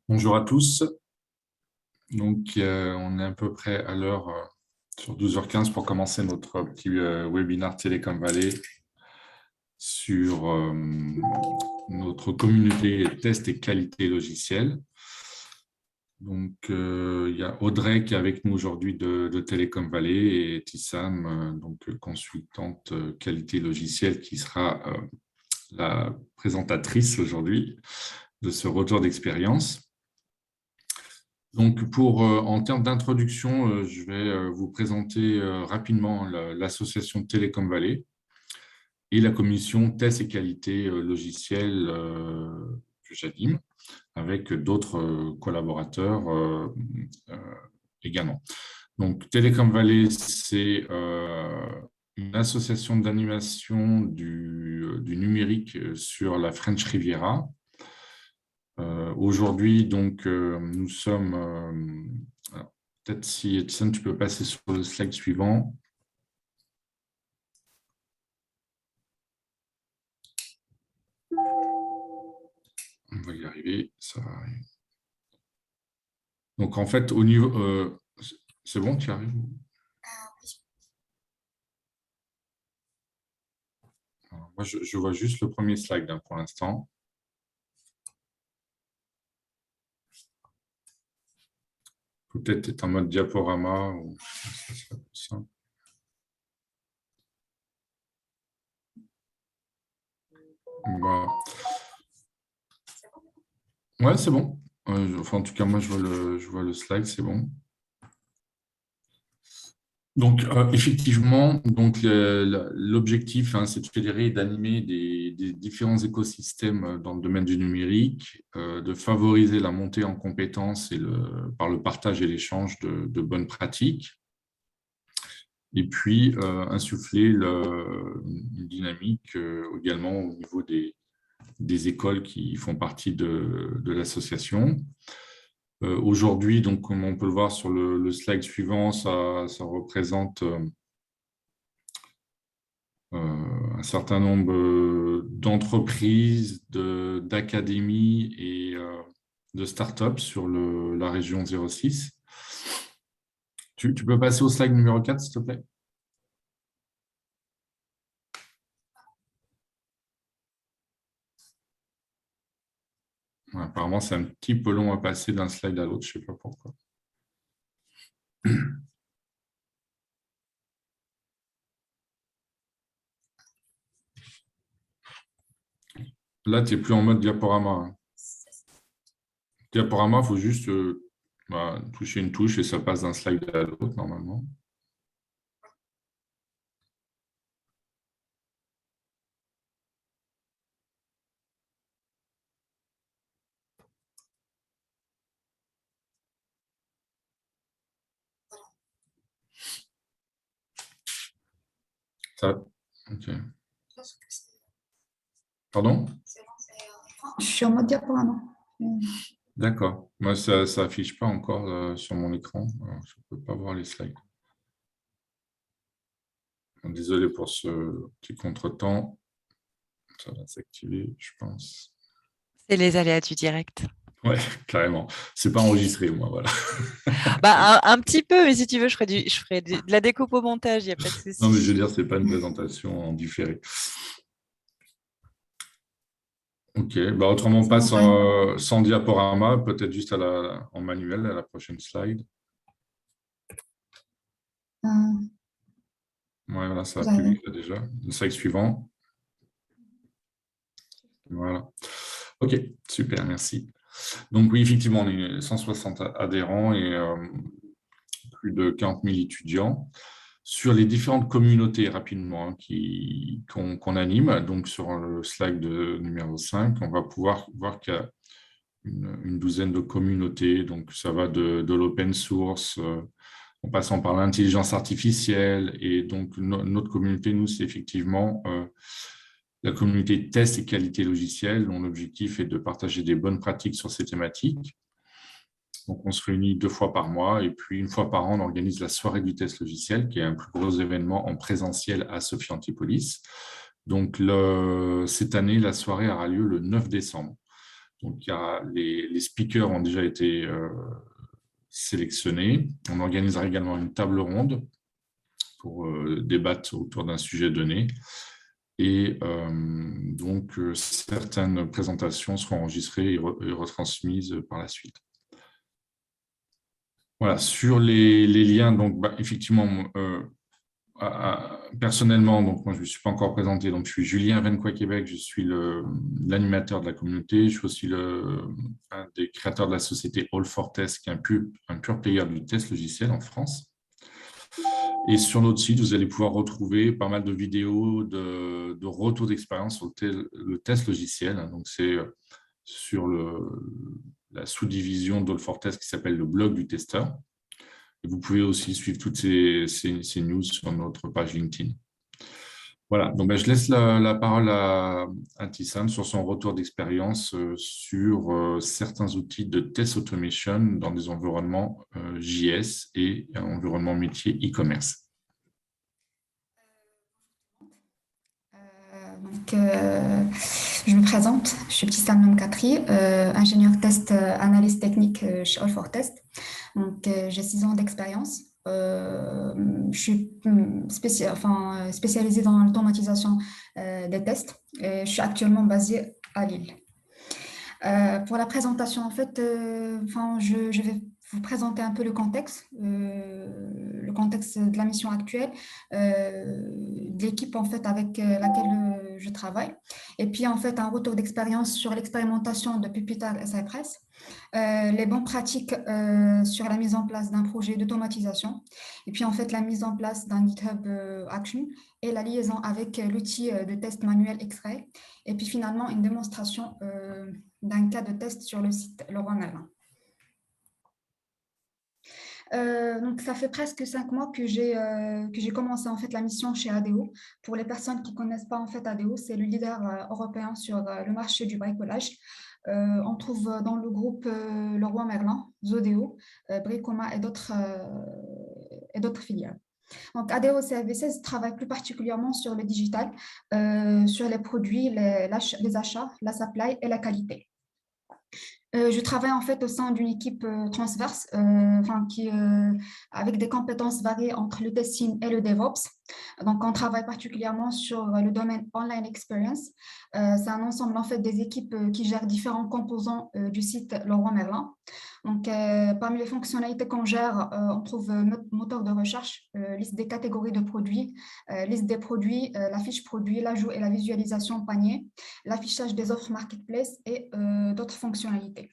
Bonjour à tous. Donc, on est à peu près à l'heure sur 12h15 pour commencer notre petit webinaire Télécom Valley sur notre communauté test et qualité logicielle. Donc, il y a Audrey qui est avec nous aujourd'hui de Télécom Valley et Tissam, donc consultante qualité logicielle, qui sera la présentatrice aujourd'hui de ce retour d'expérience. Donc, en termes d'introduction, je vais vous présenter rapidement l'association Télécom Valley et la commission tests et qualité logicielle que j'anime, avec d'autres collaborateurs également. Donc, Télécom Valley, c'est une association d'animation du numérique sur la French Riviera. Aujourd'hui, donc, nous sommes... peut-être si, Edson, tu peux passer sur le slide suivant. On va y arriver, ça va arriver. Donc, en fait, au niveau... c'est bon, tu y arrives? Alors, moi, je vois juste le premier slide pour l'instant. Peut-être être en mode diaporama, ou ça serait plus simple. Voilà. Ouais, c'est bon. Enfin, en tout cas, moi, je vois le slide, c'est bon. Donc, effectivement, l'objectif, c'est de fédérer et d'animer des différents écosystèmes dans le domaine du numérique, de favoriser la montée en compétences par le partage et l'échange de bonnes pratiques, et puis insuffler une dynamique également au niveau des écoles qui font partie de l'association. Aujourd'hui, donc, comme on peut le voir sur le slide suivant, ça représente un certain nombre d'entreprises, d'académies et de startups sur la région 06. Tu peux passer au slide numéro 4, s'il te plaît? Ouais, apparemment, c'est un petit peu long à passer d'un slide à l'autre, je ne sais pas pourquoi. Là, tu n'es plus en mode diaporama. Diaporama, il faut juste toucher une touche et ça passe d'un slide à l'autre, normalement. Ça... Ok. Pardon? Je suis en mode diaporama. D'accord. Moi, ça n'affiche pas encore sur mon écran. Alors, je ne peux pas voir les slides. Désolé pour ce petit contretemps. Ça va s'activer, je pense. C'est les aléas du direct. Ouais, carrément. C'est pas enregistré, moi, voilà. Un petit peu, mais si tu veux, je ferai de la découpe au montage, il n'y a pas de souci. Non, mais je veux dire, c'est pas une présentation en différé. Ok, autrement, on passe sans diaporama, peut-être juste en manuel à la prochaine slide. Ouais, voilà, ça va plus vite là, déjà. Le slide suivant. Voilà. Ok, super, merci. Donc oui, effectivement, on est 160 adhérents et plus de 40 000 étudiants sur les différentes communautés rapidement qu'on anime. Donc sur le slide numéro 5, on va pouvoir voir qu'il y a une douzaine de communautés. Donc ça va de l'open source, en passant par l'intelligence artificielle. Et donc notre communauté, nous, c'est effectivement la communauté test et qualité logicielle, dont l'objectif est de partager des bonnes pratiques sur ces thématiques. Donc, on se réunit 2 fois par mois et puis 1 fois par an, on organise la soirée du test logiciel, qui est un plus gros événement en présentiel à Sophia Antipolis. Donc, cette année, la soirée aura lieu le 9 décembre. Donc, les speakers ont déjà été sélectionnés. On organisera également une table ronde pour débattre autour d'un sujet donné. Et donc, certaines présentations seront enregistrées et retransmises par la suite. Voilà, sur les liens, donc effectivement, personnellement, donc moi je ne me suis pas encore présenté, donc je suis Julien Venquois Québec, je suis l'animateur de la communauté, je suis aussi un des créateurs de la société All for Test, qui est un pur player du test logiciel en France. Et sur notre site, vous allez pouvoir retrouver pas mal de vidéos de retour d'expérience sur le test logiciel. Donc, c'est sur la sous-division d'All for Test qui s'appelle le blog du testeur. Et vous pouvez aussi suivre toutes ces news sur notre page LinkedIn. Voilà, donc je laisse la parole à Tissane sur son retour d'expérience sur certains outils de test automation dans des environnements JS et un environnement métier e-commerce. Je me présente, je suis Tissane Memkatri, ingénieur test analyse technique chez All for Test. Donc, j'ai 6 ans d'expérience. Je suis spécialisée dans l'automatisation des tests. Et je suis actuellement basée à Lille. Pour la présentation, en fait, je vais vous présenter un peu le contexte de la mission actuelle, de l'équipe en fait avec laquelle je travaille, et puis en fait un retour d'expérience sur l'expérimentation de Pupitar et Cypress, les bonnes pratiques sur la mise en place d'un projet d'automatisation, et puis en fait la mise en place d'un GitHub Action et la liaison avec l'outil de test manuel X-Ray, et puis finalement une démonstration d'un cas de test sur le site Leroy Merlin. Donc, ça fait presque 5 mois que j'ai commencé en fait la mission chez ADO. Pour les personnes qui ne connaissent pas en fait ADO, c'est le leader européen sur le marché du bricolage. On trouve dans le groupe Leroy Merlin, Zodéo, Bricoma et d'autres filiales. Donc, ADO CFV16 travaille plus particulièrement sur le digital, sur les produits, les achats, la supply et la qualité. Je travaille en fait au sein d'une équipe transverse avec des compétences variées entre le testing et le DevOps. Donc, on travaille particulièrement sur le domaine Online Experience. C'est un ensemble en fait des équipes qui gèrent différents composants du site Leroy Merlin. Donc, parmi les fonctionnalités qu'on gère, on trouve moteur de recherche, liste des catégories de produits, liste des produits, la fiche produit, l'ajout et la visualisation en panier, l'affichage des offres marketplace et d'autres fonctionnalités.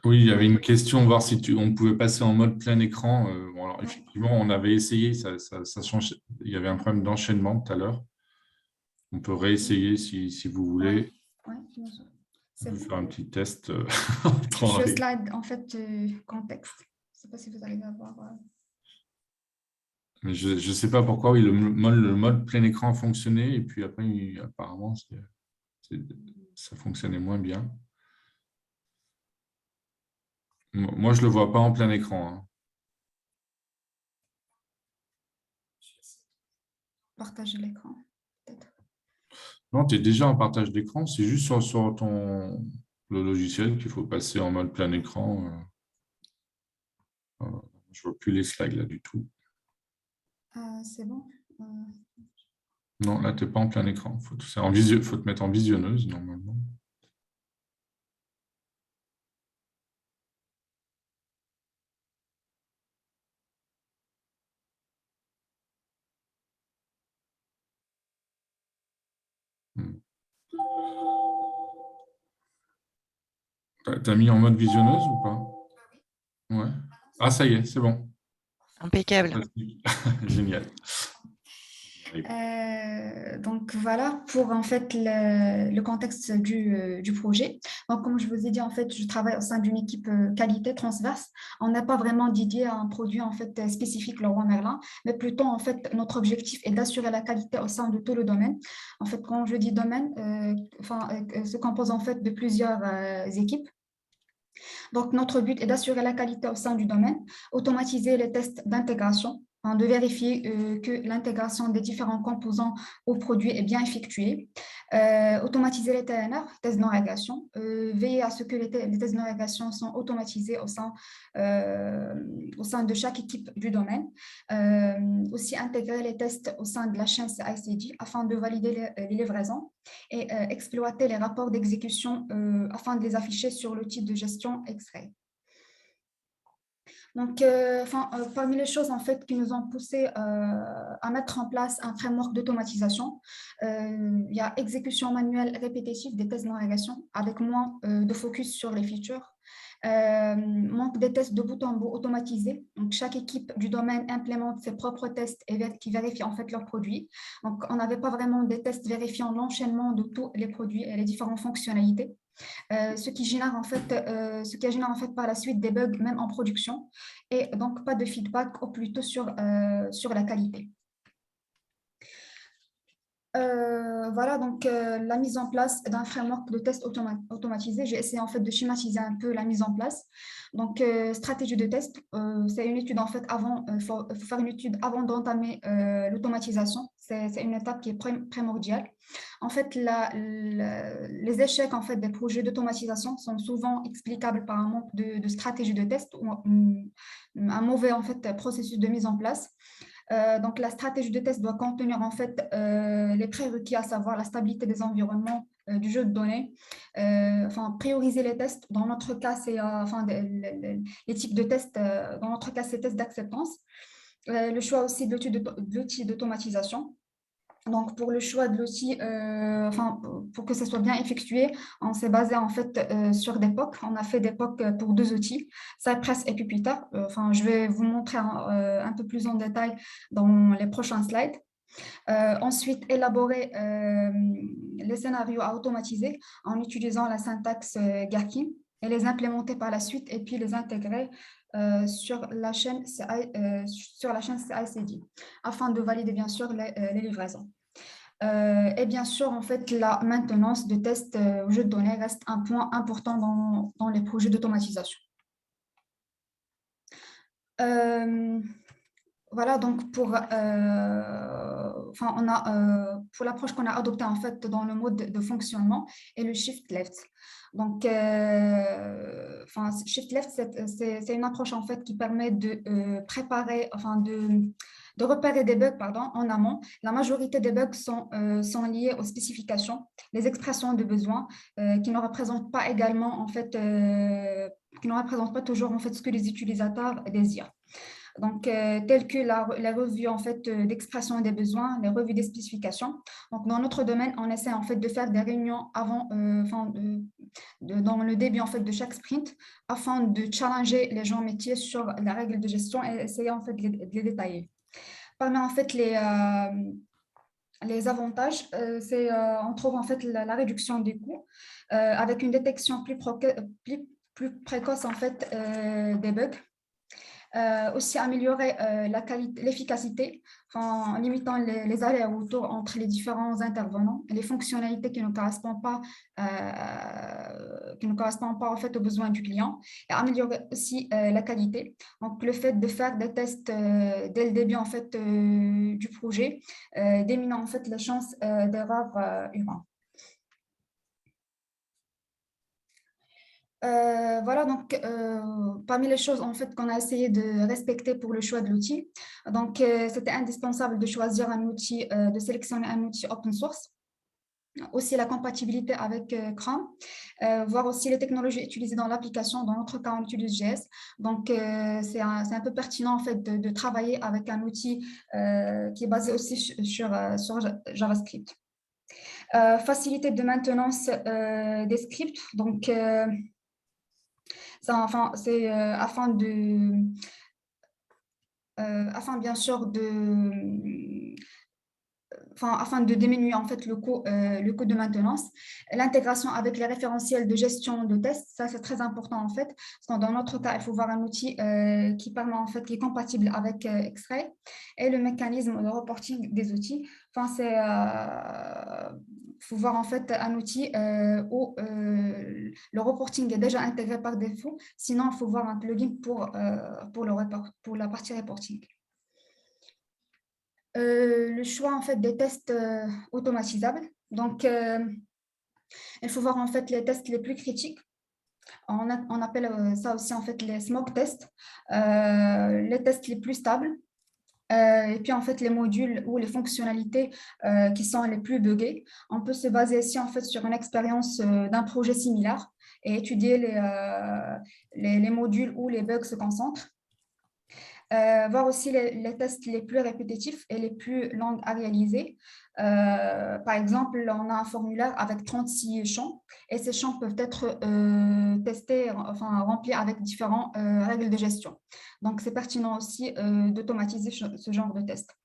Oui, il y avait une question, voir si on pouvait passer en mode plein écran. Bon, alors, effectivement, on avait essayé, ça change. Il y avait un problème d'enchaînement tout à l'heure. On peut réessayer si vous voulez. Oui, bien sûr. On peut faire un petit test. Je slide en fait contexte. Je ne sais pas si vous arrivez à voir. Mais je ne sais pas pourquoi, oui, le mode plein écran a fonctionné et puis après, apparemment, ça fonctionnait moins bien. Moi, je ne le vois pas en plein écran. Hein. Partager l'écran, peut-être. Non, tu es déjà en partage d'écran. C'est juste sur le logiciel qu'il faut passer en mode plein écran. Je ne vois plus les slides là du tout. C'est bon. Non, là, tu n'es pas en plein écran. Faut te mettre en visionneuse, normalement. T'as mis en mode visionneuse ou pas? Ouais. Ah, ça y est, c'est bon. Impeccable. Génial. Donc voilà pour en fait le contexte du projet. Donc comme je vous ai dit en fait je travaille au sein d'une équipe qualité transverse. On n'a pas vraiment dédié à un produit en fait spécifique Leroy Merlin, mais plutôt en fait notre objectif est d'assurer la qualité au sein de tout le domaine. En fait quand je dis domaine, se compose en fait de plusieurs équipes. Donc notre but est d'assurer la qualité au sein du domaine, automatiser les tests d'intégration, de vérifier que l'intégration des différents composants au produit est bien effectuée, Automatiser les TNR, tests de non-régression, veiller à ce que les tests de non-régression sont automatisés au sein de chaque équipe du domaine, aussi intégrer les tests au sein de la chaîne CI/CD afin de valider les livraisons et exploiter les rapports d'exécution afin de les afficher sur l'outil de gestion X-Ray. Donc, parmi les choses en fait, qui nous ont poussé à mettre en place un framework d'automatisation, il y a exécution manuelle répétitive des tests de non-régression avec moins de focus sur les features. Manque des tests de bout en bout automatisés. Donc, chaque équipe du domaine implémente ses propres tests qui vérifient en fait leurs produits. Donc, on n'avait pas vraiment des tests vérifiant l'enchaînement de tous les produits et les différentes fonctionnalités. Ce qui génère en fait par la suite des bugs même en production et donc pas de feedback ou plutôt sur la qualité. Voilà donc la mise en place d'un framework de test automatisé. J'ai essayé en fait de schématiser un peu la mise en place. Donc stratégie de test, c'est une étude en fait avant, faut faire une étude avant d'entamer l'automatisation. C'est une étape qui est primordiale. En fait, les échecs en fait des projets d'automatisation sont souvent explicables par un manque de stratégie de test ou un mauvais en fait processus de mise en place. Donc, la stratégie de test doit contenir en fait les prérequis, à savoir la stabilité des environnements du jeu de données, prioriser les tests. Dans notre cas, c'est les types de tests. Dans notre cas, c'est tests d'acceptance. Le choix aussi de l'outil d'automatisation. Donc, pour le choix de l'outil, pour que ça soit bien effectué, on s'est basé en fait sur des POC. On a fait des POC pour 2 outils, Cypress et Puppeteer. Je vais vous montrer un peu plus en détail dans les prochains slides. Ensuite, élaborer les scénarios à automatiser en utilisant la syntaxe Gherkin et les implémenter par la suite et puis les intégrer sur la chaîne CI/CD afin de valider bien sûr les livraisons. Et bien sûr, en fait, la maintenance de tests au jeu de données reste un point important dans les projets d'automatisation. Voilà, donc pour l'approche qu'on a adoptée en fait dans le mode de fonctionnement et le shift left. Donc, shift left, c'est une approche en fait qui permet de préparer, de repérer des bugs en amont. La majorité des bugs sont liés aux spécifications, les expressions de besoins qui ne représentent pas également en fait, qui ne représentent pas toujours en fait ce que les utilisateurs désirent. Donc, telles que la revue en fait d'expression des besoins, les revues des spécifications. Donc, dans notre domaine, on essaie en fait de faire des réunions avant, dans le début en fait de chaque sprint, afin de challenger les gens métiers sur la règle de gestion et essayer en fait de les détailler. Parmi en fait les avantages, on trouve en fait la réduction des coûts avec une détection plus précoce en fait des bugs. Aussi améliorer l'efficacité en limitant les allers-retours entre les différents intervenants et les fonctionnalités qui ne correspondent pas en fait aux besoins du client, et améliorer aussi la qualité. Donc le fait de faire des tests dès le début en fait du projet diminue en fait les chances d'erreur humaine. Voilà, donc parmi les choses en fait qu'on a essayé de respecter pour le choix de l'outil, donc c'était indispensable de choisir un outil, de sélectionner un outil open source, aussi la compatibilité avec Chrome, voir aussi les technologies utilisées dans l'application. Dans notre cas, on utilise JS, donc c'est un peu pertinent en fait de travailler avec un outil qui est basé aussi sur JavaScript. Facilité de maintenance des scripts, donc c'est afin bien sûr afin de diminuer en fait le coût de maintenance. L'intégration avec les référentiels de gestion de tests, ça c'est très important en fait, parce que dans notre cas, il faut voir un outil qui permet en fait, qui est compatible avec X-Ray, et le mécanisme de reporting des outils. Faut voir en fait un outil où le reporting est déjà intégré par défaut, sinon il faut voir un plugin pour la partie reporting. Le choix en fait des tests automatisables. Donc, il faut voir en fait les tests les plus critiques. On appelle ça aussi en fait les smoke tests, les tests les plus stables. Et puis en fait les modules ou les fonctionnalités qui sont les plus buggées. On peut se baser ici en fait sur une expérience d'un projet similaire et étudier les modules où les bugs se concentrent. Voir aussi les tests les plus répétitifs et les plus longs à réaliser. Par exemple, on a un formulaire avec 36 champs et ces champs peuvent être testés, enfin remplis avec différentes règles de gestion. Donc, c'est pertinent aussi d'automatiser ce genre de tests.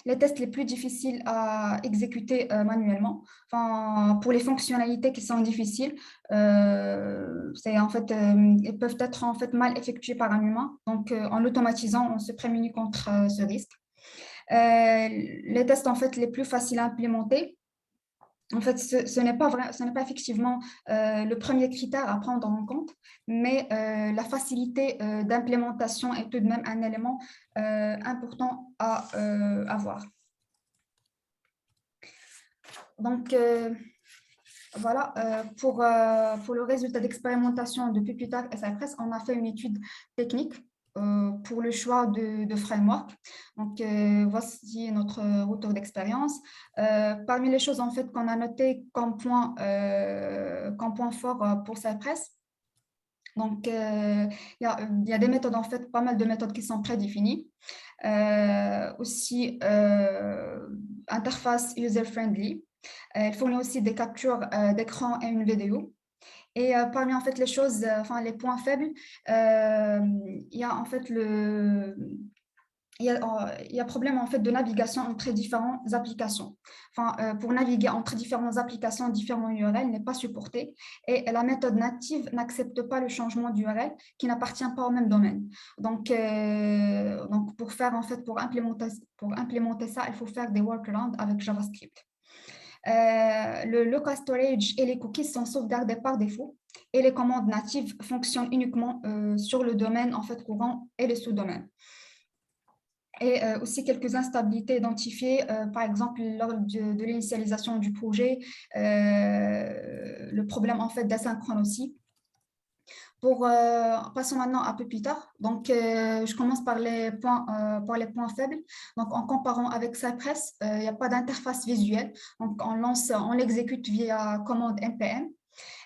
Les tests les plus difficiles à exécuter manuellement. Enfin, pour les fonctionnalités qui sont difficiles, ils peuvent être en fait mal effectués par un humain. Donc, en l'automatisant, on se prémunit contre ce risque. Les tests en fait les plus faciles à implémenter. En fait, ce n'est pas vrai, ce n'est pas effectivement le premier critère à prendre en compte, mais la facilité d'implémentation est tout de même un élément important à avoir. Donc, voilà, pour le résultat d'expérimentation de Pupitar et Cypress, on a fait une étude technique pour le choix de framework. Donc, voici notre retour d'expérience. Parmi les choses en fait qu'on a notées comme point fort pour Cypress, donc, il y a des méthodes, en fait, pas mal de méthodes qui sont prédéfinies. Aussi, interface user-friendly. Elle fournit aussi des captures d'écran et une vidéo. Et parmi en fait les choses, enfin les points faibles, il y a en fait il y a problème en fait de navigation entre différentes applications. Enfin, pour naviguer entre différentes applications, différents URL n'est pas supporté et la méthode native n'accepte pas le changement d'URL qui n'appartient pas au même domaine. Donc pour faire en fait pour implémenter ça, il faut faire des workarounds avec JavaScript. Le local storage et les cookies sont sauvegardés par défaut et les commandes natives fonctionnent uniquement sur le domaine en fait courant et les sous-domaines. Et aussi quelques instabilités identifiées, par exemple lors de l'initialisation du projet, le problème en fait d'asynchrone aussi. Passons maintenant un peu plus tard. Donc, je commence par les points faibles. Donc, en comparant avec Cypress, il n'y a pas d'interface visuelle. Donc, on l'exécute via commande npm.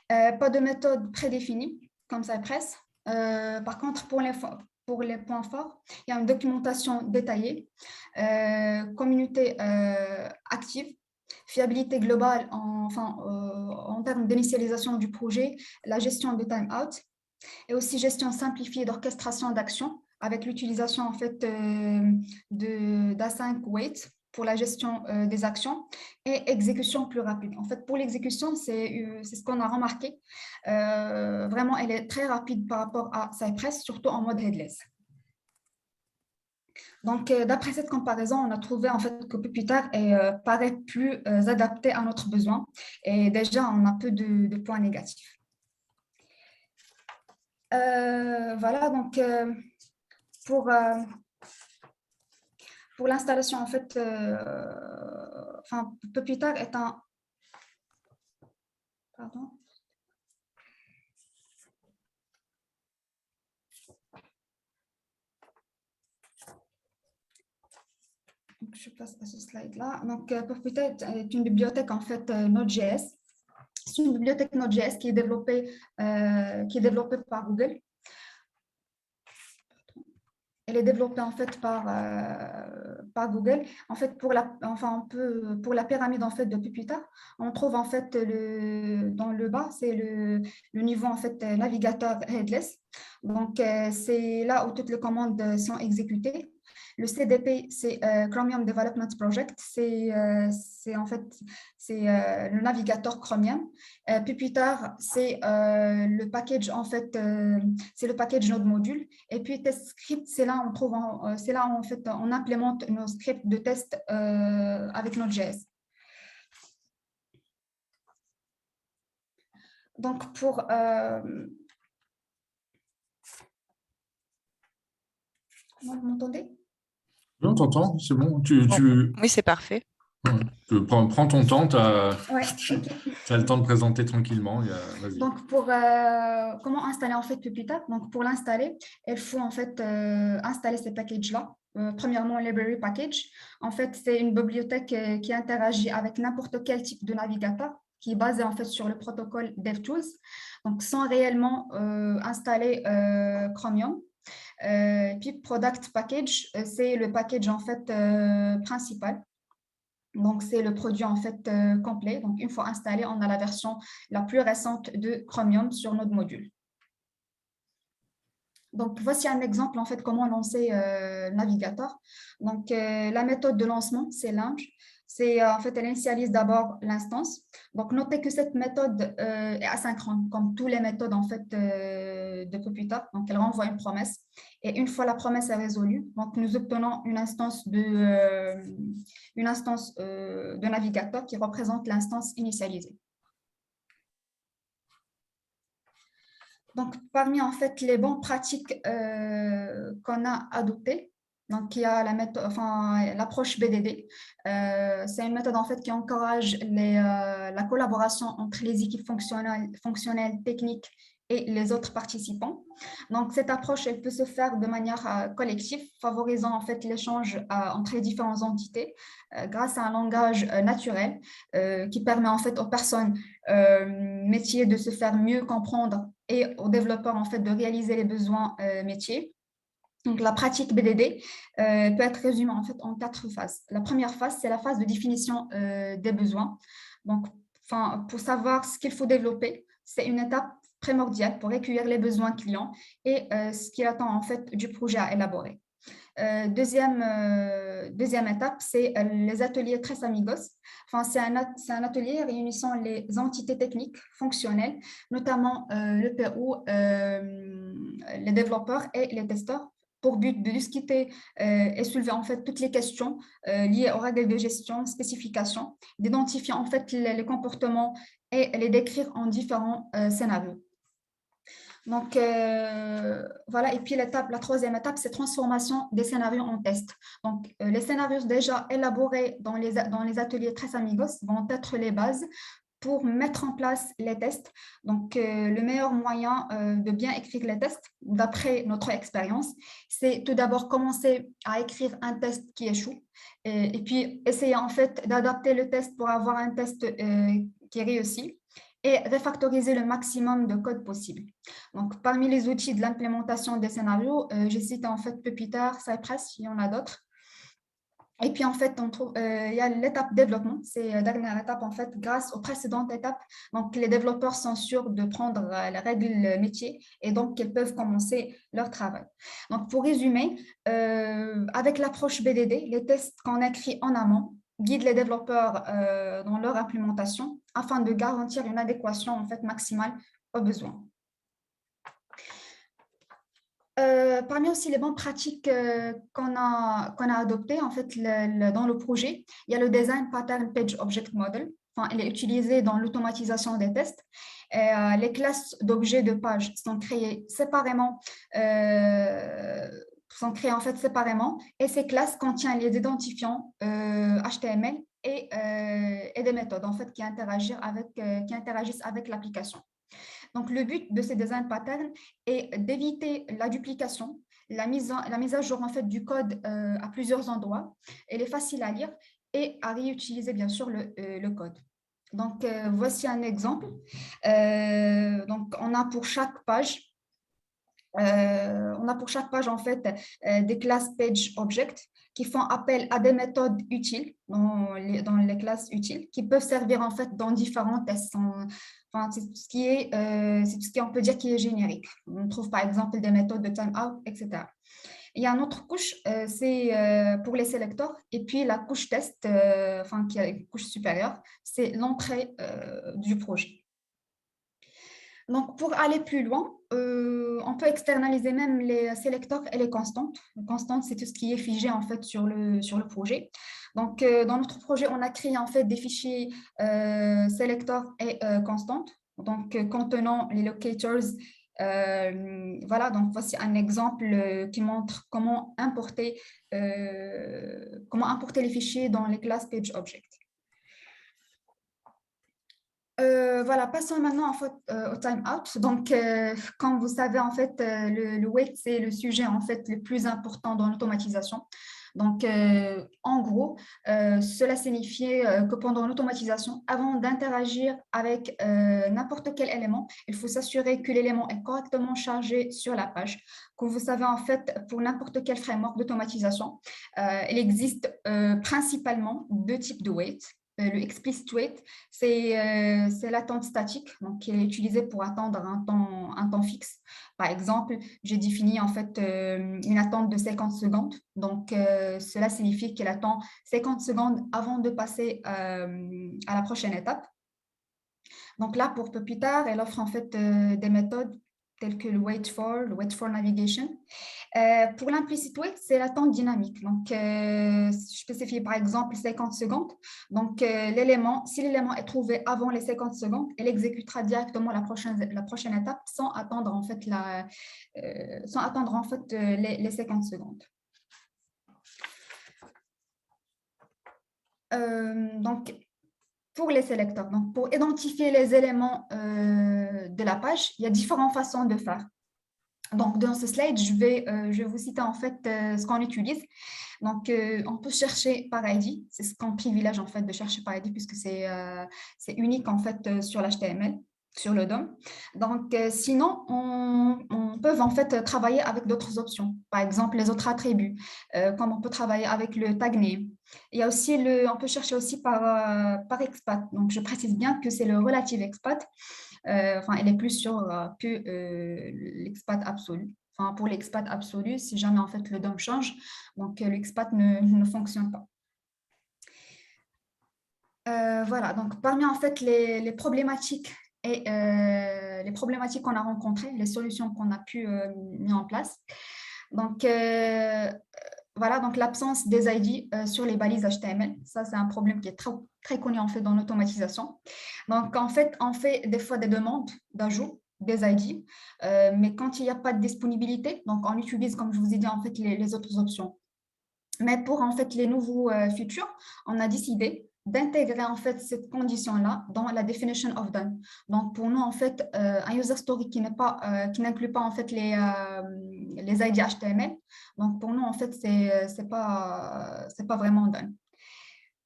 Pas de méthode prédéfinie comme Cypress. Par contre, pour les points forts, il y a une documentation détaillée, communauté active, fiabilité globale en termes d'initialisation du projet, la gestion de timeout et aussi gestion simplifiée d'orchestration d'actions avec l'utilisation en fait d'async wait pour la gestion des actions et exécution plus rapide. En fait, pour l'exécution, c'est ce qu'on a remarqué. Vraiment, elle est très rapide par rapport à Cypress, surtout en mode headless. Donc, d'après cette comparaison, on a trouvé en fait que Pupitar paraît plus adapté à notre besoin et déjà, on a peu de points négatifs. Voilà, donc pour l'installation, en fait, Pupitar est un... Pardon. Donc, je passe à ce slide-là. Donc, Pupitar est une bibliothèque, en fait, Node.js. C'est une bibliothèque Node.js qui est développée par Google. Elle est développée en fait par Google. En fait, pour la pyramide en fait de Pupitar, on trouve en fait dans le bas, c'est le niveau en fait navigateur headless. Donc, c'est là où toutes les commandes sont exécutées. Le CDP, c'est Chromium Development Project. C'est en fait le navigateur Chromium. Pupitar, c'est le package en fait, c'est le package Node Module. Et puis TestScript, c'est là où en fait on implémente nos scripts de test avec Node.js. Donc vous m'entendez? On t'entend, c'est bon. Oui, c'est parfait. Prends ton temps, tu as, Ouais, ok. le temps de présenter tranquillement. Vas-y. Donc, pour comment installer en fait Pupita? Donc, pour l'installer, il faut en fait installer ces packages-là. Premièrement, Library Package. En fait, c'est une bibliothèque qui interagit avec n'importe quel type de navigateur, qui est basé en fait sur le protocole DevTools. Donc, sans réellement installer Chromium. Puis, Product Package, c'est le package en fait principal. Donc, c'est le produit en fait complet. Donc, une fois installé, on a la version la plus récente de Chromium sur notre module. Donc, voici un exemple en fait comment lancer Navigator. Donc, la méthode de lancement, c'est Linge. C'est en fait, elle initialise d'abord l'instance. Donc, notez que cette méthode est asynchrone, comme toutes les méthodes en fait de Pupita. Donc, elle renvoie une promesse. Et une fois la promesse est résolue, donc nous obtenons une instance de navigateur qui représente l'instance initialisée. Donc, parmi en fait les bonnes pratiques qu'on a adoptées, donc il y a l'approche BDD. C'est une méthode en fait qui encourage la collaboration entre les équipes fonctionnelles, techniques et les autres participants. Donc, cette approche, elle peut se faire de manière collective, favorisant en fait l'échange entre les différentes entités grâce à un langage naturel qui permet en fait aux personnes métiers de se faire mieux comprendre et aux développeurs en fait de réaliser les besoins métiers. Donc, la pratique BDD peut être résumée en fait en 4 phases. La première phase, c'est la phase de définition des besoins. Donc, pour savoir ce qu'il faut développer, c'est une étape primordiale pour recueillir les besoins clients et ce qu'il attend en fait du projet à élaborer. Deuxième étape, c'est les ateliers Tres Amigos. C'est un atelier réunissant les entités techniques fonctionnelles, notamment le PO, les développeurs et les testeurs, pour but de discuter et soulever en fait toutes les questions liées aux règles de gestion, spécifications, d'identifier en fait les comportements et les décrire en différents scénarios. Donc, voilà. Et puis, la troisième étape, c'est transformation des scénarios en tests. Donc, les scénarios déjà élaborés dans les ateliers Tres Amigos vont être les bases pour mettre en place les tests. Donc, le meilleur moyen de bien écrire les tests, d'après notre expérience, c'est tout d'abord commencer à écrire un test qui échoue et puis essayer en fait d'adapter le test pour avoir un test qui réussit et refactoriser le maximum de code possible. Donc, parmi les outils de l'implémentation des scénarios, j'ai cité en fait Puppeteer, Cypress, il y en a d'autres. Et puis, en fait, il y a l'étape développement. C'est la dernière étape, en fait, grâce aux précédentes étapes. Donc, les développeurs sont sûrs de prendre les règles métier et donc ils peuvent commencer leur travail. Donc, pour résumer, avec l'approche BDD, les tests qu'on écrit en amont guident les développeurs dans leur implémentation afin de garantir une adéquation, en fait, maximale aux besoins. Parmi aussi les bonnes pratiques qu'on a adoptées en fait, dans le projet, il y a le Design Pattern Page Object Model. Il est utilisé dans l'automatisation des tests. Les classes d'objets de page sont créées séparément, en fait séparément, et ces classes contiennent les identifiants HTML et des méthodes en fait, qui interagissent avec l'application. Donc, le but de ces design patterns est d'éviter la duplication, la mise à jour en fait, du code à plusieurs endroits. Elle est facile à lire et à réutiliser, bien sûr, le code. Donc, voici un exemple. Donc, on a pour chaque page, en fait des classes page object qui font appel à des méthodes utiles dans les classes utiles qui peuvent servir en fait dans différents tests. C'est tout ce qui est, on peut dire qui est générique. On trouve par exemple des méthodes de timeout, etc. Il y a une autre couche, c'est pour les sélecteurs, et puis la couche test, qui est une couche supérieure, c'est l'entrée du projet. Donc, pour aller plus loin, on peut externaliser même les sélecteurs et les constantes. Les constantes, c'est tout ce qui est figé en fait sur le projet. Donc, dans notre projet, on a créé en fait des fichiers sélecteurs et constantes, donc contenant les locators Voilà, donc voici un exemple qui montre comment importer les fichiers dans les classes PageObject. Voilà, passons maintenant en fait au timeout. Donc, comme vous savez, en fait, le wait, c'est le sujet en fait le plus important dans l'automatisation. Donc, en gros, cela signifie que pendant l'automatisation, avant d'interagir avec n'importe quel élément, il faut s'assurer que l'élément est correctement chargé sur la page. Comme vous savez, en fait, pour n'importe quel framework d'automatisation, il existe principalement deux types de wait. Le explicit wait, c'est l'attente statique, donc qui est utilisée pour attendre un temps fixe. Par exemple, j'ai défini en fait une attente de 50 secondes. Donc, cela signifie qu'elle attend 50 secondes avant de passer à la prochaine étape. Donc là, pour peu plus tard, elle offre en fait des méthodes telles que le wait for navigation. Pour l'implicit wait, c'est l'attente dynamique. Donc, je spécifie par exemple 50 secondes. Donc, si l'élément est trouvé avant les 50 secondes, elle exécutera directement la prochaine étape sans attendre en fait, les 50 secondes. Donc, pour les sélecteurs, donc pour identifier les éléments de la page, il y a différentes façons de faire. Donc, dans ce slide, je vais vous citer en fait ce qu'on utilise. Donc, on peut chercher par ID. C'est ce qu'on privilège en fait de chercher par ID puisque c'est unique en fait sur l'HTML, sur le DOM. Donc, sinon, on peut en fait travailler avec d'autres options. Par exemple, les autres attributs, comme on peut travailler avec le tag name. Il y a aussi on peut chercher aussi par expat. Donc, je précise bien que c'est le relative expat. Elle est plus sûre que l'expat absolu. Enfin, pour l'expat absolu, si jamais en fait le DOM change, donc l'expat ne fonctionne pas. Voilà, donc parmi en fait les problématiques et les problématiques qu'on a rencontrées, les solutions qu'on a pu mettre en place. Donc, voilà, donc l'absence des ID sur les balises HTML, ça c'est un problème qui est très, très connu en fait dans l'automatisation. Donc en fait, on fait des fois des demandes d'ajout des ID, mais quand il n'y a pas de disponibilité, donc on utilise, comme je vous ai dit, en fait les autres options. Mais pour en fait les nouveaux features, on a décidé d'intégrer en fait cette condition-là dans la definition of done. Donc pour nous en fait un user story qui n'inclut pas en fait les ID HTML. Donc pour nous en fait c'est pas vraiment done.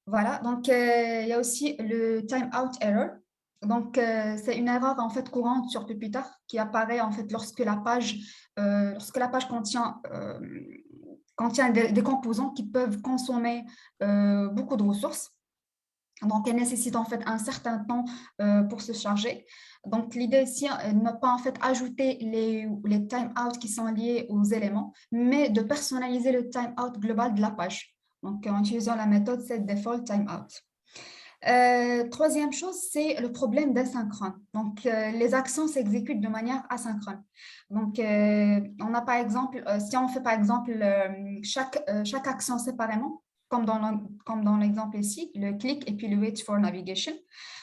Voilà. Donc il y a aussi le timeout error. Donc c'est une erreur en fait courante sur Puppeteer qui apparaît en fait lorsque la page contient des composants qui peuvent consommer beaucoup de ressources. Donc, elle nécessite en fait un certain temps pour se charger. Donc, l'idée ici est de ne pas en fait ajouter les timeouts qui sont liés aux éléments, mais de personnaliser le timeout global de la page. Donc, en utilisant la méthode setDefaultTimeout. Troisième chose, c'est le problème d'asynchrone. Donc, les actions s'exécutent de manière asynchrone. Donc, on a par exemple, si on fait par exemple chaque action séparément, comme dans l'exemple ici, le click et puis le wait for navigation.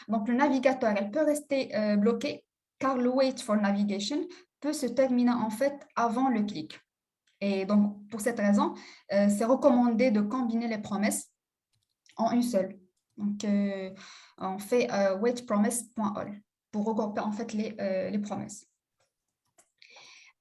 Donc, le navigateur, elle peut rester bloqué car le wait for navigation peut se terminer en fait avant le click. Et donc, pour cette raison, c'est recommandé de combiner les promesses en une seule. Donc, on fait waitPromise.all pour regrouper en fait les promesses.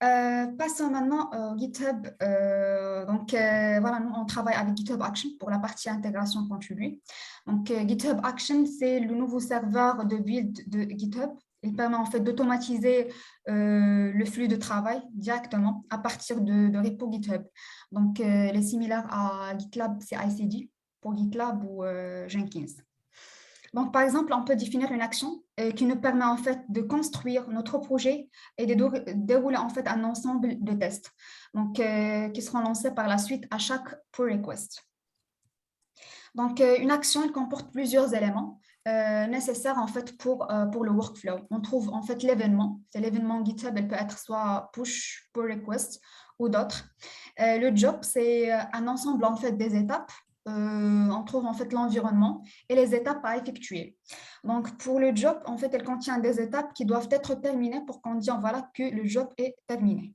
Passons maintenant au GitHub. Voilà, nous, on travaille avec GitHub Action pour la partie intégration continue. Donc, GitHub Action, c'est le nouveau serveur de build de GitHub. Il permet en fait d'automatiser le flux de travail directement à partir de repos GitHub. Donc, il est similaire à GitLab CI/CD pour GitLab ou Jenkins. Donc, par exemple, on peut définir une action qui nous permet en fait de construire notre projet et de dérouler en fait un ensemble de tests, donc qui seront lancés par la suite à chaque pull request. Donc, une action elle comporte plusieurs éléments nécessaires en fait pour le workflow. On trouve en fait l'événement. C'est l'événement GitHub. Elle peut être soit push, pull request ou d'autres. Le job, c'est un ensemble en fait des étapes on trouve en fait l'environnement et les étapes à effectuer. Donc, pour le job, en fait, elle contient des étapes qui doivent être terminées pour qu'on dise voilà, que le job est terminé.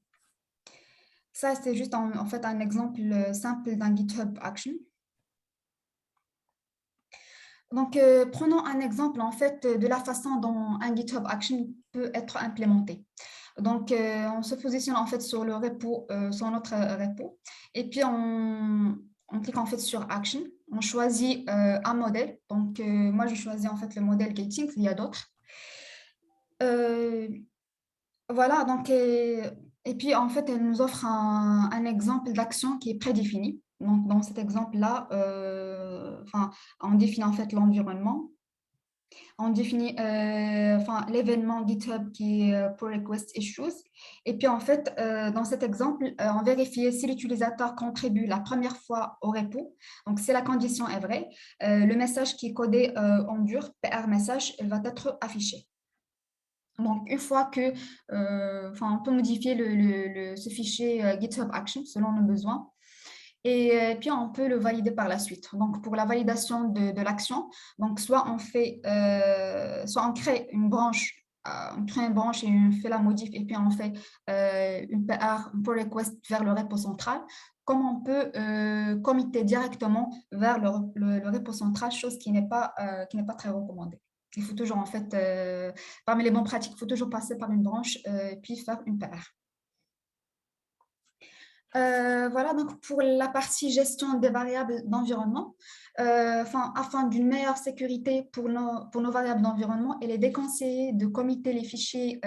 Ça, c'est juste en fait un exemple simple d'un GitHub Action. Donc, prenons un exemple en fait de la façon dont un GitHub Action peut être implémenté. Donc, on se positionne en fait sur le repo, sur notre repo, et puis on clique en fait sur Action. On choisit un modèle. Donc, moi, je choisis en fait le modèle Gating. Il y a d'autres. Voilà. Donc, et puis en fait, elle nous offre un exemple d'action qui est prédéfini. Donc, dans cet exemple-là, on définit en fait l'environnement. On définit l'événement GitHub qui est pull request issues. Et puis, en fait, dans cet exemple, on vérifie si l'utilisateur contribue la première fois au repo. Donc, si la condition est vraie, le message qui est codé en dur, PR message, il va être affiché. Donc, une fois que, on peut modifier ce fichier GitHub Action selon nos besoins. Et puis, on peut le valider par la suite. Donc, pour la validation de l'action, donc soit on crée une branche, on crée une branche et on fait la modif, et puis on fait une PR, un pull request vers le repo central, comme on peut committer directement vers le repo central, chose qui n'est pas très recommandée. Il faut toujours, en fait, parmi les bonnes pratiques, il faut toujours passer par une branche puis faire une PR. Voilà, donc pour la partie gestion des variables d'environnement, afin d'une meilleure sécurité pour nos variables d'environnement, il est déconseillé de committer les fichiers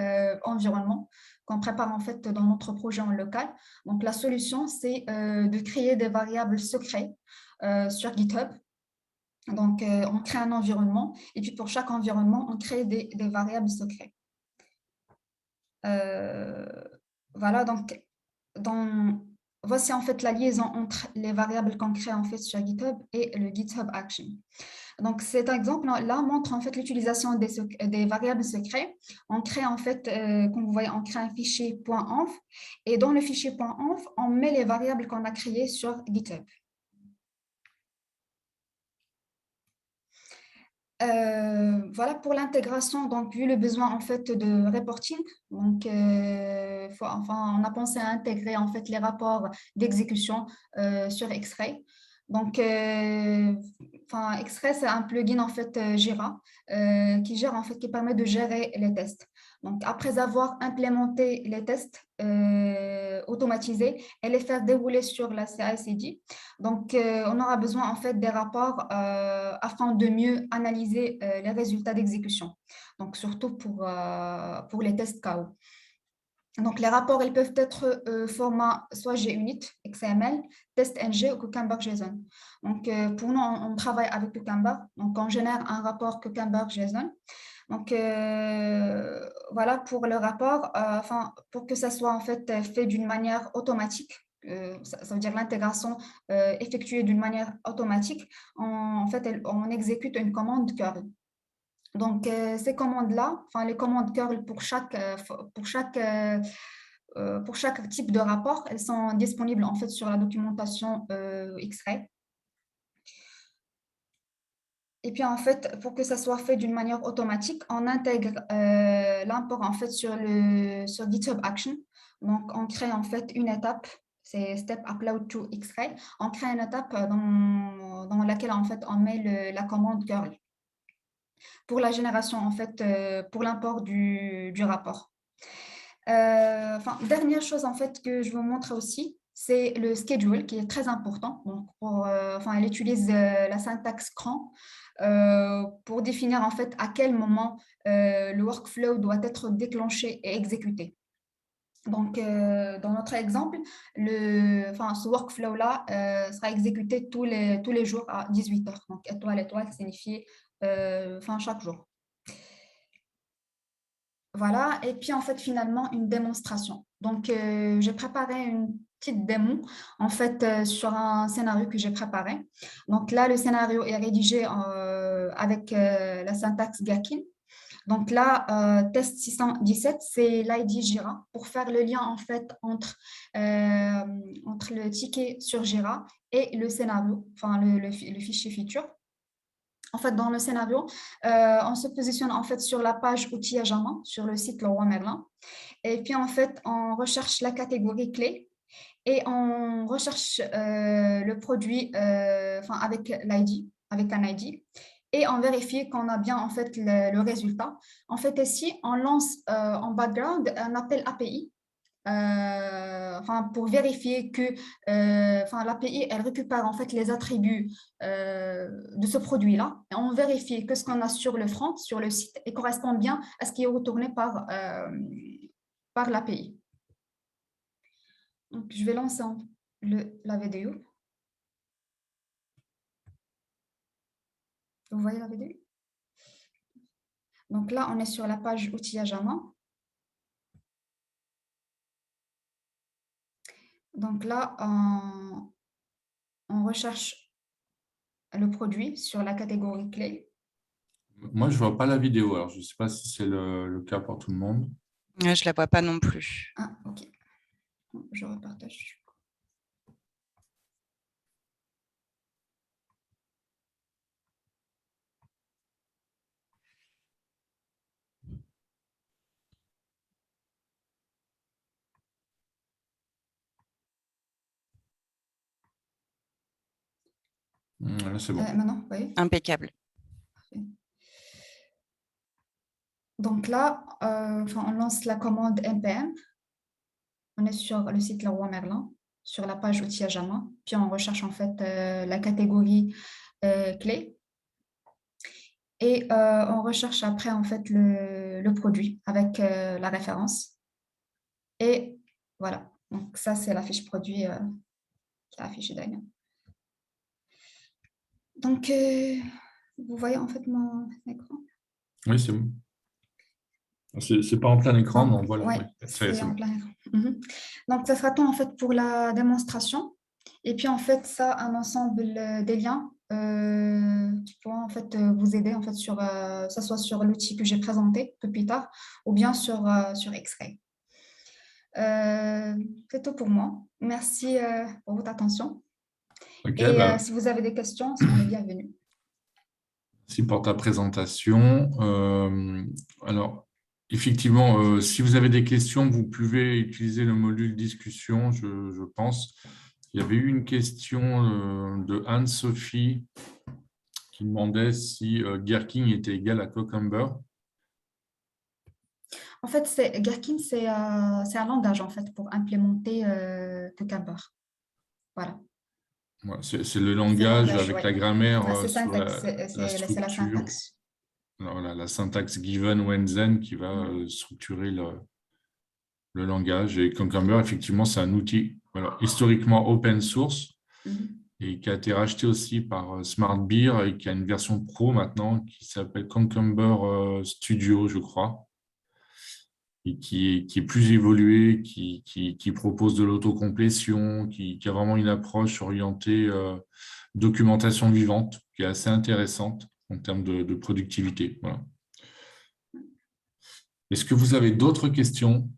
environnement qu'on prépare en fait dans notre projet en local. Donc la solution, c'est de créer des variables secrets sur GitHub. Donc on crée un environnement et puis pour chaque environnement, on crée des variables secrets. Voilà, donc voici en fait la liaison entre les variables qu'on crée en fait sur GitHub et le GitHub Action. Donc cet exemple-là montre en fait l'utilisation des variables secrets. On crée en fait, comme vous voyez, on crée un fichier .env et dans le fichier .env, on met les variables qu'on a créées sur GitHub. Voilà pour l'intégration, donc vu le besoin en fait de reporting, donc on a pensé à intégrer en fait les rapports d'exécution sur X-Ray. Donc X-Ray c'est un plugin en fait Jira qui permet de gérer les tests. Donc après avoir implémenté les tests automatisés et les faire dérouler sur la CI/CD, donc, on aura besoin en fait des rapports afin de mieux analyser les résultats d'exécution. Donc, surtout pour les tests KO. Donc, les rapports, ils peuvent être format soit JUnit, XML, TestNG ou Cucumber.json. Donc, pour nous, on travaille avec Cucumber. Donc, on génère un rapport Cucumber.json. Donc, voilà pour le rapport, pour que ça soit en fait fait d'une manière automatique. Ça veut dire l'intégration effectuée d'une manière automatique. On exécute une commande curl. Donc, ces commandes-là, les commandes curl pour chaque type de rapport, elles sont disponibles en fait sur la documentation X-Ray. Et puis, en fait, pour que ça soit fait d'une manière automatique, on intègre l'import en fait sur GitHub Action. Donc, on crée en fait une étape, c'est Step Upload to X-Ray. On crée une étape dans laquelle en fait on met la commande curl pour la génération en fait, pour l'import du rapport. Dernière chose en fait que je vous montre aussi, c'est le schedule qui est très important. Donc, elle utilise la syntaxe cran pour définir en fait à quel moment le workflow doit être déclenché et exécuté. Donc, dans notre exemple, ce workflow-là sera exécuté tous les jours à 18 heures. Donc, étoile signifie chaque jour. Voilà, et puis en fait, finalement, une démonstration. Donc, j'ai préparé une petite démo, en fait, sur un scénario que j'ai préparé. Donc là, le scénario est rédigé avec la syntaxe Gherkin. Donc là, test 617, c'est l'ID Jira pour faire le lien en fait entre le ticket sur Jira et le scénario, enfin le fichier feature. En fait, dans le scénario, on se positionne en fait sur la page outillage à main sur le site Leroy Merlin. Et puis en fait, on recherche la catégorie clé et on recherche le produit avec l'ID, avec un ID. Et on vérifie qu'on a bien en fait le résultat. En fait, ici, on lance en background un appel API pour vérifier que l'API, elle récupère en fait les attributs de ce produit-là. Et on vérifie que ce qu'on a sur le front, sur le site, et correspond bien à ce qui est retourné par l'API. Donc, je vais lancer la vidéo. Vous voyez la vidéo? Donc là, on est sur la page outillage à main. Donc là, on recherche le produit sur la catégorie clé. Moi, je ne vois pas la vidéo, alors je ne sais pas si c'est le cas pour tout le monde. Je ne la vois pas non plus. Ah, ok. Je repartage. Là, c'est bon. Maintenant, oui. Impeccable. Donc là, on lance la commande npm. On est sur le site Leroy Merlin, sur la page outillage à main. Puis on recherche en fait la catégorie clé. Et on recherche après en fait le produit avec la référence. Et voilà. Donc ça, c'est la fiche produit qui est affichée derrière. Donc, vous voyez en fait mon écran? Oui, c'est bon. C'est pas en plein écran, mais on voit là. Oui, Oui. c'est en bon. plein écran. Donc, ça sera tout en fait pour la démonstration. Et puis, en fait, ça, un ensemble des liens qui pourront en fait vous aider en fait que ce soit sur l'outil que j'ai présenté un peu plus tard ou bien sur X-Ray. C'est tout pour moi. Merci pour votre attention. Ok, Et si vous avez des questions, soyez les bienvenus. merci pour ta présentation. Alors, effectivement, si vous avez des questions, vous pouvez utiliser le module discussion, je pense. Il y avait eu une question de Anne-Sophie qui demandait si Gherkin était égal à Cucumber. En fait, Gherkin, c'est un langage en fait pour implémenter Cucumber. Voilà. Ouais, c'est le C'est langage langage, avec ouais. la grammaire Ouais, c'est sur syntaxe, la c'est la structure. syntaxe. Alors, la syntaxe given when then qui va structurer le langage. Et Cucumber, effectivement, c'est un outil historiquement open source et qui a été racheté aussi par SmartBeer et qui a une version pro maintenant qui s'appelle Cucumber Studio, je crois, et qui est plus évolué, qui propose de l'autocomplétion, qui a vraiment une approche orientée documentation vivante, qui est assez intéressante en termes de productivité. Voilà. Est-ce que vous avez d'autres questions?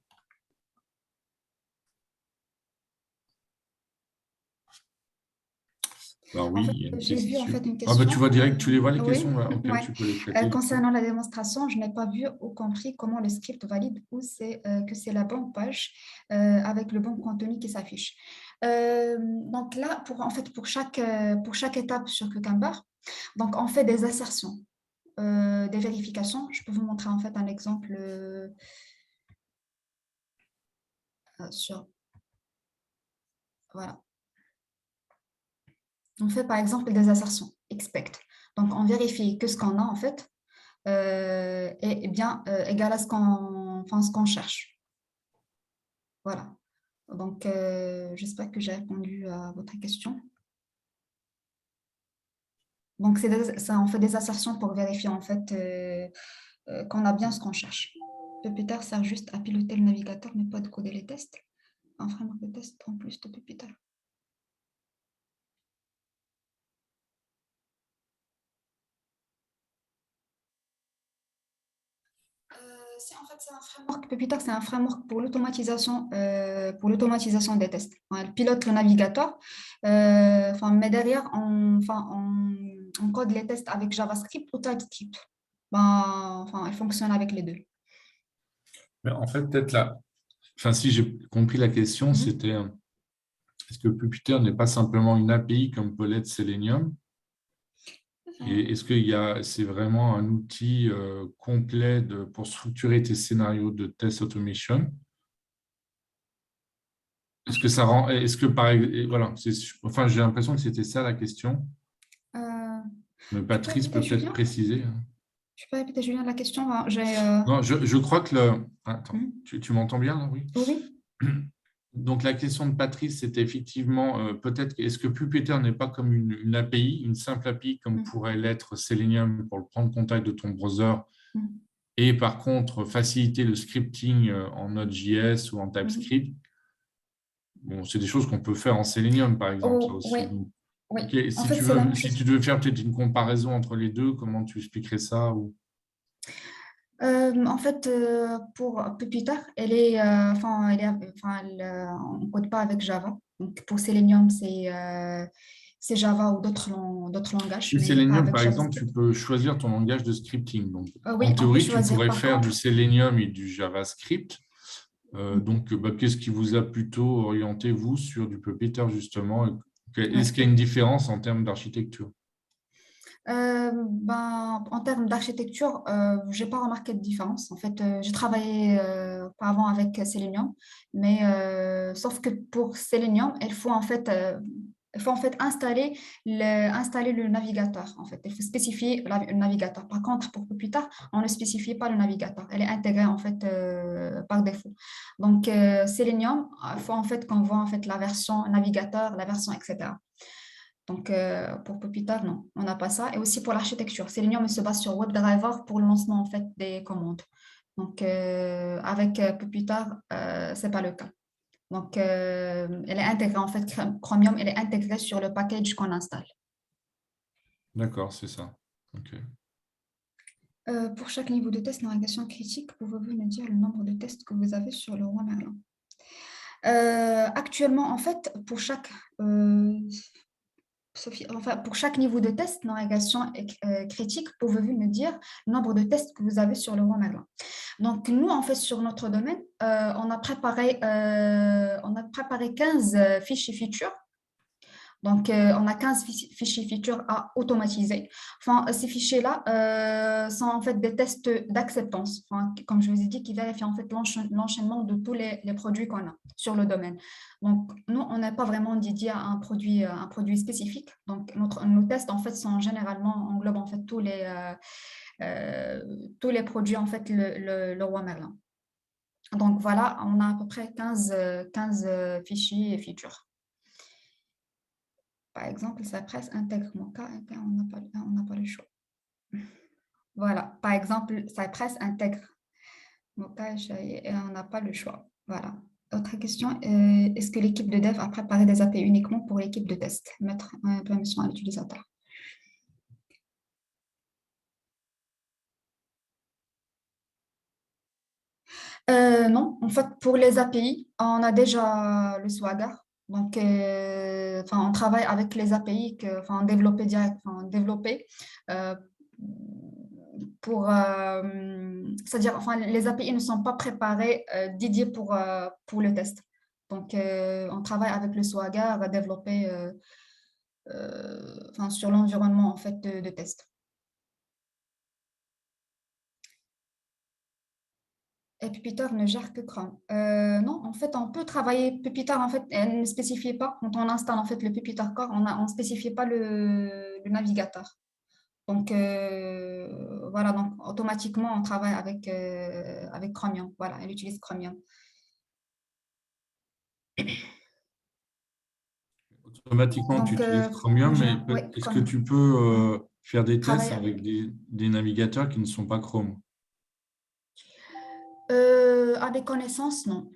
Alors oui, En fait, il y a une j'ai vu en question. fait une Ah bah, question. tu vois direct, tu les vois les Oui, questions là. Ok, ouais. tu peux les traiter. Concernant la démonstration, je n'ai pas vu ou compris comment le script valide ou que c'est la bonne page avec le bon contenu qui s'affiche. Donc là, pour chaque étape sur Cucumber, donc on fait des assertions, des vérifications. Je peux vous montrer en fait un exemple sur. Voilà. On fait par exemple des assertions, expect. Donc on vérifie que ce qu'on a en fait est bien égal à ce qu'on cherche. Voilà. Donc j'espère que j'ai répondu à votre question. Donc on fait des assertions pour vérifier en fait qu'on a bien ce qu'on cherche. Puppeteer sert juste à piloter le navigateur, mais pas de coder les tests. Un framework de test en plus de Puppeteer. En fait, c'est un framework, Puppeteer, c'est un framework pour l'automatisation des tests. Enfin, elle pilote le navigateur, mais derrière, on code les tests avec JavaScript ou TypeScript. Elle fonctionne avec les deux. Mais en fait, peut-être là, enfin, si j'ai compris la question, Mhm. c'était est-ce que Puppeteer n'est pas simplement une API comme peut l'être Selenium? Et est-ce que c'est vraiment un outil complet pour structurer tes scénarios de test automation? Est-ce que ça rend, est-ce que voilà, enfin, j'ai l'impression que c'était ça la question, Euh, mais tu peux Patrice répéter, peut peut-être Julien? préciser. Tu peux répéter, Julien, la question? Non, je crois que le. Attends, Mhm. tu m'entends bien là, oui? Oui. Donc la question de Patrice, c'était effectivement peut-être est-ce que Puppeteer n'est pas comme une API, une simple API comme Mhm. pourrait l'être Selenium pour le prendre contact de ton browser Mhm. et par contre faciliter le scripting en Node.js ou en Mhm. TypeScript. Bon, c'est des choses qu'on peut faire en Selenium, par exemple, ça Oh, aussi. oui, Donc, oui. ok, En si fait, tu c'est la veux, même si chose. tu devais faire peut-être une comparaison entre les deux, comment tu expliquerais ça ou... En fait, pour Puppeteer, on ne code pas avec Java. Donc, pour Selenium, c'est Java ou d'autres langages, Et mais pas Selenium, avec par exemple, tu JavaScript. peux choisir ton langage de scripting. Donc, en Oui, on peut théorie, tu choisir. pourrais Par faire du contre, Selenium et du JavaScript. Donc, qu'est-ce qui vous a plutôt orienté, vous, sur du Puppeteer, justement? Est-ce qu'il y a ouais. une différence en termes d'architecture? En termes d'architecture, je n'ai pas remarqué de différence. En fait, j'ai travaillé auparavant avec Selenium, mais sauf que pour Selenium, il faut en fait installer le navigateur. En fait, il faut spécifier le navigateur. Par contre, pour plus tard, on ne spécifie pas le navigateur. Elle est intégrée en fait par défaut. Donc, Selenium, il faut en fait qu'on voit en fait la version navigateur, la version etc. Donc, pour Puppeteer, non, on n'a pas ça. Et aussi pour l'architecture. Selenium il se base sur WebDriver pour le lancement en fait, des commandes. Donc, avec Puppeteer, ce n'est pas le cas. Donc, elle est intégrée, en fait, Chromium, elle est intégrée sur le package qu'on installe. D'accord, c'est ça. Ok. Pour chaque niveau de test, navigation critique, pouvez-vous me dire le nombre de tests que vous avez sur le roi Merlin? Actuellement, en fait, Sophie, pour chaque niveau de test, navigation critique, pouvez-vous me dire le nombre de tests que vous avez sur le roi Merlin? Donc, nous, en fait, sur notre domaine, on a préparé 15 fichiers features. Donc, on a 15 fichiers features à automatiser. Enfin, ces fichiers-là sont en fait des tests d'acceptance, enfin, comme je vous ai dit, qui vérifient en fait l'enchaînement de tous les produits qu'on a sur le domaine. Donc, nous, on n'est pas vraiment dédié à un produit spécifique. Donc, nos tests, en fait, englobent en fait tous les produits, en fait, le roi Merlin. Donc, voilà, on a à peu près 15 fichiers et features. Par exemple, sa presse intègre mon cas, et bien, on n'a pas le choix. Voilà, par exemple, sa presse intègre mon cas et on n'a pas le choix. Voilà. Autre question, est-ce que l'équipe de dev a préparé des API uniquement pour l'équipe de test? Mettre une permission à l'utilisateur. Non, en fait, pour les API, on a déjà le Swagger. Donc, on travaille avec les API développés euh, c'est-à-dire, les API ne sont pas préparés dédiés pour le test. Donc, on travaille avec le Swagger développé sur l'environnement en fait de test. Et Puppeteer ne gère que Chrome. Non, en fait, on peut travailler Puppeteer, en fait, elle ne spécifie pas, quand on installe en fait le Puppeteer Core, on ne spécifie pas le navigateur. Donc, voilà, donc automatiquement, on travaille avec Chromium. Voilà, elle utilise Chromium. Automatiquement, tu Donc, utilises Chromium, mais oui, est-ce que Chromium. tu peux Mhm. faire des tests Travailler avec avec. des navigateurs qui ne sont pas Chrome? À des connaissances, non.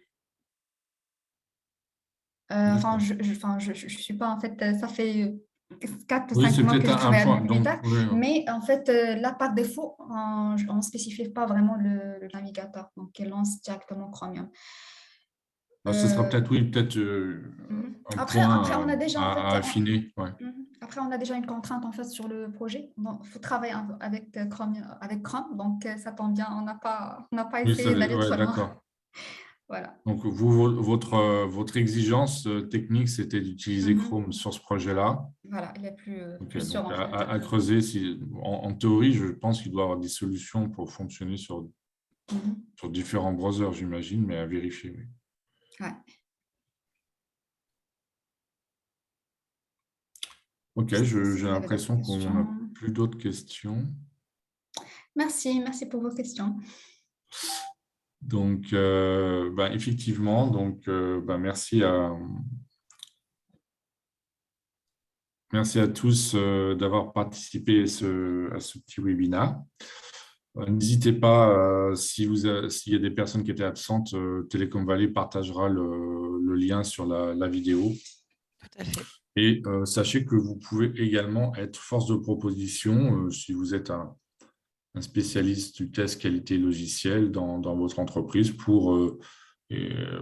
D'accord. Je suis pas, en fait, ça fait 4 ou Oui, 5 c'est mois que peut-être je un travaille point. avec Donc, Meta. oui, Mais en fait, là, par défaut, on ne spécifie pas vraiment le navigateur. Donc, il lance directement Chromium. ce sera Euh, peut-être, oui, peut-être un après, on point a déjà, en fait, à affiner. Ouais. après, on a déjà une contrainte en fait sur le projet. Il faut travailler avec Chrome, donc ça tombe bien, on n'a pas Oui, ça, essayé d'aller ouais, trop loin. d'accord. Voilà. Donc, votre exigence technique, c'était d'utiliser Chrome sur ce projet-là. Voilà, il est Ok, plus sûr donc en fait. à creuser. En théorie, je pense qu'il doit y avoir des solutions pour fonctionner sur différents browsers, j'imagine, mais à vérifier. Oui. Ouais. Ok, Je sais pas si j'ai vous avez d'autres l'impression qu'on n'a questions. plus d'autres questions. Merci pour vos questions. Donc, effectivement, donc, merci à tous d'avoir participé à ce petit webinaire. N'hésitez pas, s'il y a des personnes qui étaient absentes, Telecom Valley partagera le lien sur la vidéo. Tout à fait. Et sachez que vous pouvez également être force de proposition si vous êtes un spécialiste du test qualité logicielle dans votre entreprise pour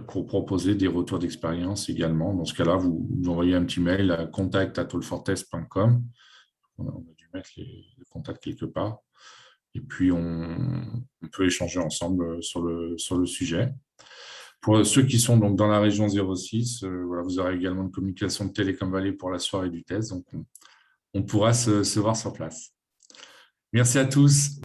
proposer des retours d'expérience également. Dans ce cas-là, vous envoyez un petit mail à contact@allfortest.com. On a dû mettre les contacts quelque part. Et puis, on peut échanger ensemble sur le sujet. Pour ceux qui sont donc dans la région 06, voilà, vous aurez également une communication de Telecom Valley pour la soirée du test. Donc, on pourra se voir sur place. Merci à tous.